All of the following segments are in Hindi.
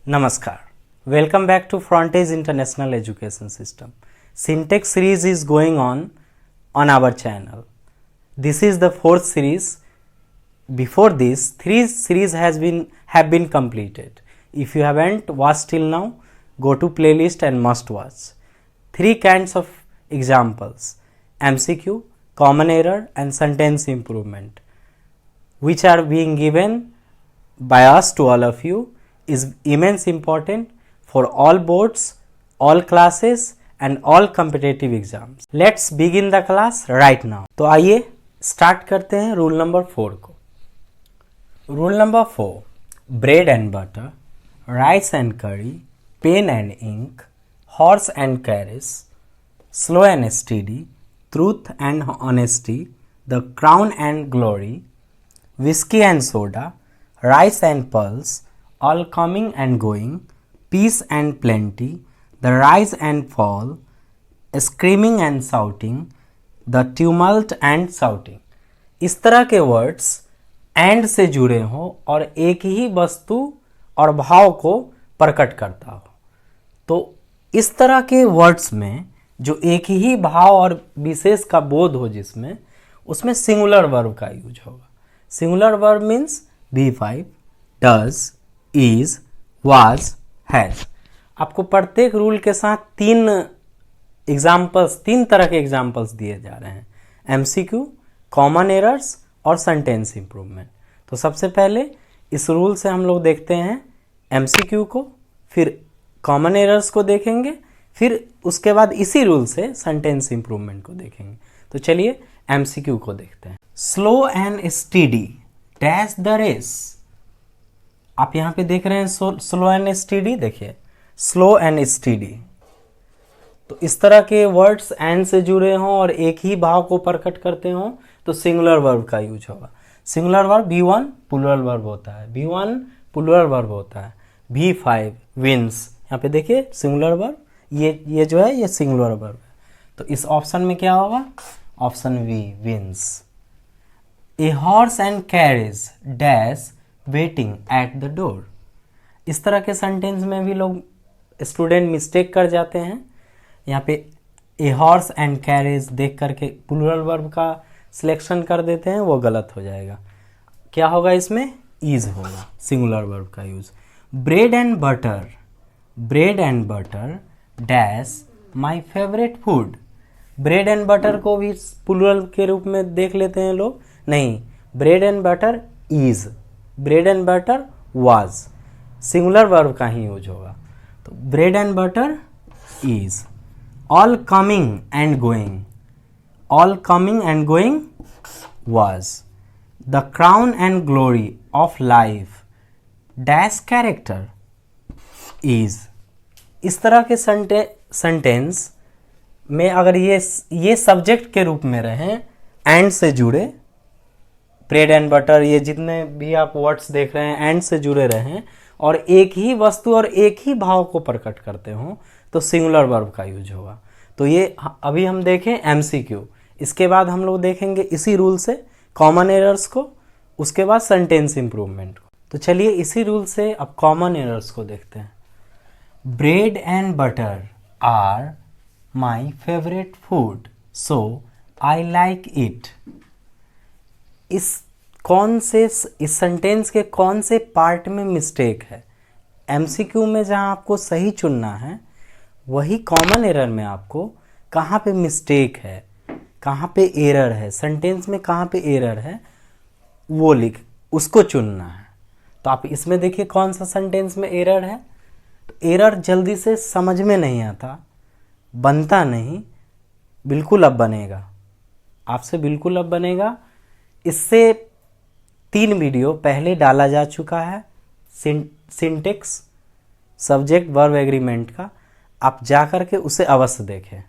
Namaskar. Welcome back to Frontage International Education System. Syntax series is going on our channel. This is the fourth series. Before this, three series have been completed. If you haven't watched till now, go to playlist and must watch. Three kinds of examples: MCQ, common error, and sentence improvement, which are being given by us to all of you, is immense important for all boards, all classes and all competitive exams. Let's begin the class right now. तो आइए स्टार्ट करते हैं रूल नंबर 4 को. Rule number 4, bread and butter, rice and curry, pen and ink, horse and carriage, slow and steady, truth and honesty, the crown and glory, whiskey and soda, rice and pearls, all coming and going, peace and plenty, the rise and fall, screaming and shouting, the tumult and shouting. इस तरह के वर्ड्स एंड से जुड़े हों और एक ही वस्तु और भाव को प्रकट करता हो. तो इस तरह के वर्ड्स में जो एक ही भाव और विशेष का बोध हो जिसमें, उसमें सिंगुलर वर्ब का यूज होगा. Singular verb means V5, does, is, was, has. आपको प्रत्येक रूल के साथ तीन तरह के एग्जाम्पल्स दिए जा रहे हैं: MCQ, कॉमन एरर्स और सेंटेंस इंप्रूवमेंट. तो सबसे पहले इस रूल से हम लोग देखते हैं MCQ को, फिर कॉमन एरर्स को देखेंगे, फिर उसके बाद इसी रूल से सेंटेंस इंप्रूवमेंट को देखेंगे. तो चलिए MCQ को देखते हैं. Slow and steady dash the race. आप यहां पे देख रहे हैं स्लो एंड स्टेडी. देखिए स्लो एंड स्टेडी. तो इस तरह के वर्ड्स एंड से जुड़े हों और एक ही भाव को प्रकट करते हों तो सिंगुलर वर्ब का यूज होगा. Singular verb V1 plural verb होता है. V1 प्लूरल वर्ब होता है. V5 wins. यहाँ पे देखिए सिंगुलर वर्ब, ये जो है ये सिंगुलर वर्ब है. तो इस ऑप्शन में क्या होगा? Option V, wins. A horse and carriage dash waiting at the door. इस तरह के सेंटेंस में भी लोग स्टूडेंट मिस्टेक कर जाते हैं. यहाँ पे ए हॉर्स एंड कैरेज देख करके प्लूरल वर्ब का सिलेक्शन कर देते हैं, वो गलत हो जाएगा. क्या होगा इसमें? इज होगा, सिंगुलर वर्ब का use. Bread and butter dash my favourite food. Bread and butter को भी प्लूरल के रूप में देख लेते हैं लोग. नहीं, bread and butter is, bread and butter was, singular verb का ही यूज होगा. तो bread and butter is. All coming and going was. The crown and glory of life dash character is. इस तरह के सेंटेंस में अगर ये सब्जेक्ट के रूप में रहें, एंड से जुड़े, ब्रेड एंड बटर, ये जितने भी आप वर्ड्स देख रहे हैं एंड से जुड़े रहें और एक ही वस्तु और एक ही भाव को प्रकट करते हों तो सिंगुलर वर्ब का यूज होगा. तो ये अभी हम देखें MCQ. इसके बाद हम लोग देखेंगे इसी रूल से कॉमन एरर्स को, उसके बाद सेंटेंस इंप्रूवमेंट को. तो चलिए इसी रूल से अब कॉमन एरर्स को देखते हैं. Bread and butter are my favourite food so I like it. इस सेंटेंस के कौन से पार्ट में मिस्टेक है? MCQ में जहां आपको सही चुनना है, वही कॉमन एरर में आपको कहाँ पे मिस्टेक है, कहाँ पे एरर है, सेंटेंस में कहाँ पे एरर है, वो उसको चुनना है. तो आप इसमें देखिए कौन सा सेंटेंस में एरर है. तो एरर जल्दी से समझ में नहीं आता, बनता नहीं, बिल्कुल अब बनेगा, आपसे बिल्कुल अब बनेगा. इससे 3 वीडियो पहले डाला जा चुका है सिंटेक्स, सब्जेक्ट वर्ब एग्रीमेंट का. आप जा करके उसे अवश्य देखें.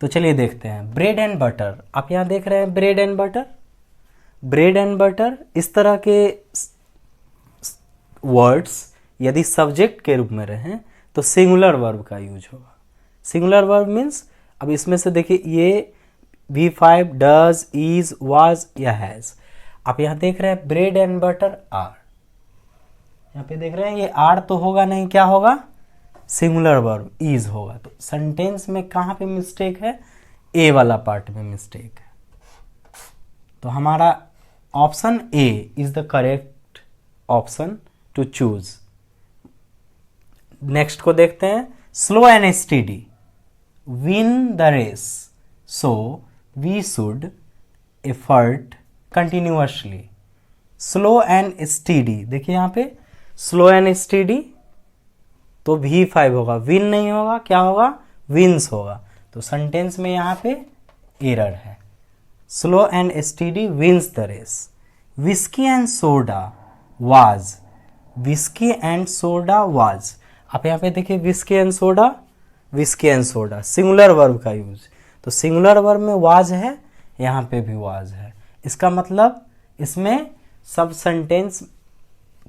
तो चलिए देखते हैं. ब्रेड एंड बटर, आप यहाँ देख रहे हैं ब्रेड एंड बटर. इस तरह के वर्ड्स यदि सब्जेक्ट के रूप में रहें तो सिंगुलर वर्ब का यूज होगा. सिंगुलर वर्ब मीन्स, अब इसमें से देखिए ये V5 डज, इज, वाज या हैज. आप यहाँ देख रहे हैं ब्रेड एंड बटर आर. यहाँ पे देख रहे हैं ये आर तो होगा नहीं, क्या होगा, सिंगुलर वर्ब इज होगा। तो सेंटेंस में कहाँ पे मिस्टेक है, ए वाला पार्ट में मिस्टेक है। तो हमारा option A is the correct option to choose. Next को देखते हैं, slow and steady win the race, so we should effort continuously. Slow and steady, देखिए यहाँ पे स्लो एंड स्टेडी तो V5 होगा, विन नहीं होगा, क्या होगा, विंस होगा। तो सेंटेंस में यहाँ पे एरर है। Slow and steady wins the race. Whisky and soda was, whisky and soda was. आप यहाँ पे देखिए whisky and soda singular verb का यूज। तो सिंगुलर वर्ब में वाज है, यहाँ पे भी वाज है। इसका मतलब इसमें सब सेंटेंस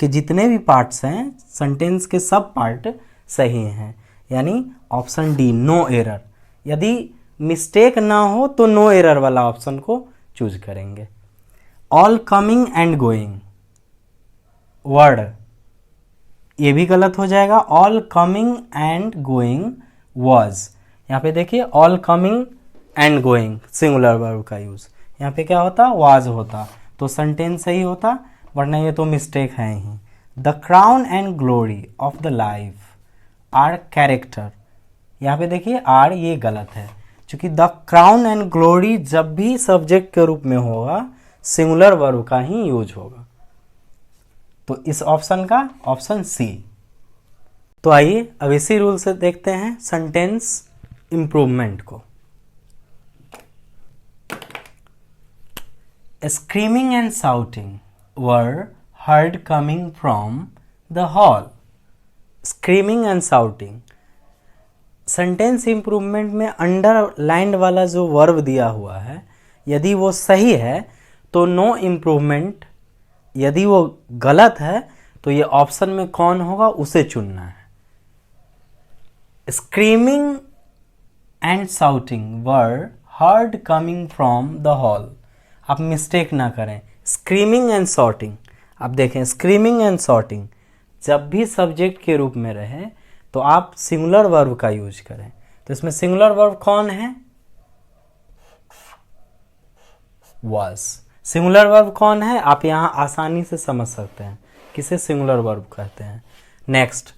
के जितने भी पार्ट्स हैं, सेंटेंस के सब पार्ट सही हैं, यानी ऑप्शन डी नो एरर। यदि मिस्टेक ना हो तो नो एरर वाला ऑप्शन को चूज करेंगे। All coming and going word, ये भी गलत हो जाएगा। All coming and going was, यहाँ पे देखिए all coming and going singular verb का यूज, यहाँ पे क्या होता, वाज होता, तो सेंटेंस सही होता, वरना ये तो मिस्टेक है ही। The crown and glory of the life are character, यहाँ पे देखिए आर ये गलत है, क्योंकि द क्राउन एंड ग्लोरी जब भी सब्जेक्ट के रूप में होगा सिंगुलर वर्ब का ही यूज होगा। तो इस ऑप्शन का ऑप्शन सी। तो आइए अब इसी रूल से देखते हैं सेंटेंस इंप्रूवमेंट को। Screaming and shouting were heard coming from the hall. Screaming and shouting, sentence improvement में अंडरलाइंड वाला जो वर्ब दिया हुआ है, यदि वो सही है तो नो इम्प्रूवमेंट, यदि वो गलत है तो ये ऑप्शन में कौन होगा उसे चुनना है। Screaming and shouting were heard coming from the hall, आप मिस्टेक ना करें। स्क्रीमिंग एंड शॉटिंग, आप देखें स्क्रीमिंग एंड शॉटिंग जब भी सब्जेक्ट के रूप में रहे तो आप सिंगुलर वर्ब का यूज करें। तो इसमें सिंगुलर वर्ब कौन है, वाज। सिंगुलर वर्ब कौन है, आप यहाँ आसानी से समझ सकते हैं किसे सिंगुलर वर्ब कहते हैं। Next,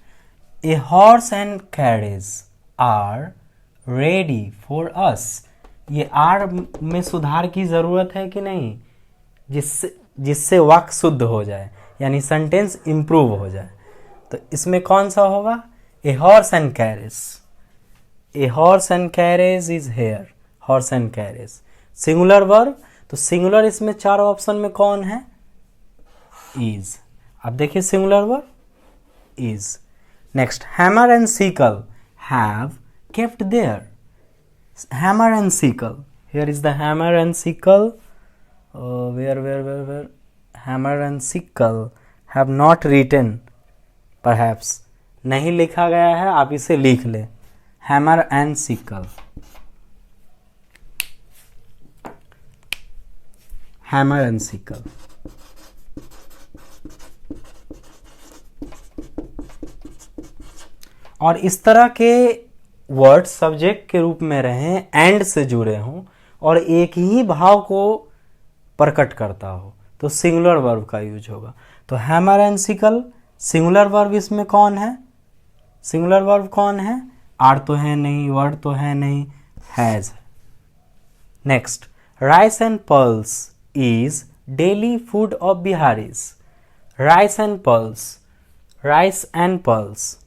a horse and carriage are ready for us, ये आर में सुधार की ज़रूरत है कि नहीं, जिससे वाक्य शुद्ध हो जाए, यानी सेंटेंस इंप्रूव हो जाए। तो इसमें कौन सा होगा, a horse and carriage, a horse and carriage is here, horse and carriage singular verb. तो सिंगुलर इसमें चार ऑप्शन में कौन है, इज। अब देखिए singular verb is. Next, hammer and sickle have kept there, hammer and sickle, here is the hammer and sickle, where hammer and sickle have not written, perhaps नहीं लिखा गया है, आप इसे लिख ले, hammer and sickle, hammer and sickle। और इस तरह के वर्ड सब्जेक्ट के रूप में रहें, एंड से जुड़े हों और एक ही भाव को प्रकट करता हो तो सिंगुलर वर्ब का यूज होगा। तो hammer and sickle singular verb इसमें कौन है, सिंगुलर वर्ब कौन है, आर तो है नहीं, वर्ड तो है नहीं, has. Next, rice and pulse is daily food of Bihari's, rice and pulse, rice and pulse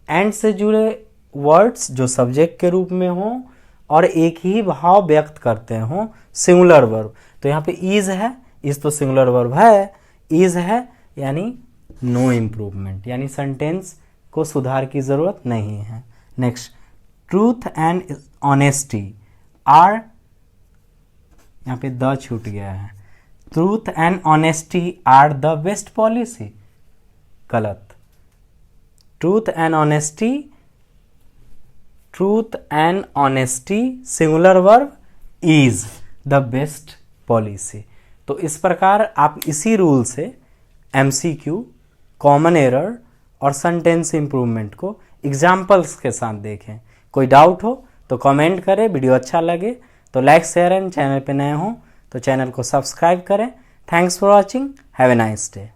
and से जुड़े वर्ड्स जो सब्जेक्ट के रूप में हों और एक ही भाव व्यक्त करते हों, सिंगुलर वर्ब। तो यहाँ पे इज है, इज तो सिंगुलर वर्ब है, इज है यानी नो इम्प्रूवमेंट, यानी सेंटेंस को सुधार की ज़रूरत नहीं है। Next, truth and honesty are, यहाँ पे द छूट गया है, truth and honesty are the best policy, गलत। Truth and honesty, truth and honesty singular verb is the best policy. तो इस प्रकार आप इसी रूल से MCQ कॉमन एरर और सेंटेंस इम्प्रूवमेंट को एग्जाम्पल्स के साथ देखें। कोई डाउट हो तो कमेंट करें, वीडियो अच्छा लगे तो लाइक शेयर एंड चैनल पे नए हों तो चैनल को सब्सक्राइब करें। Thanks for watching, have a nice day.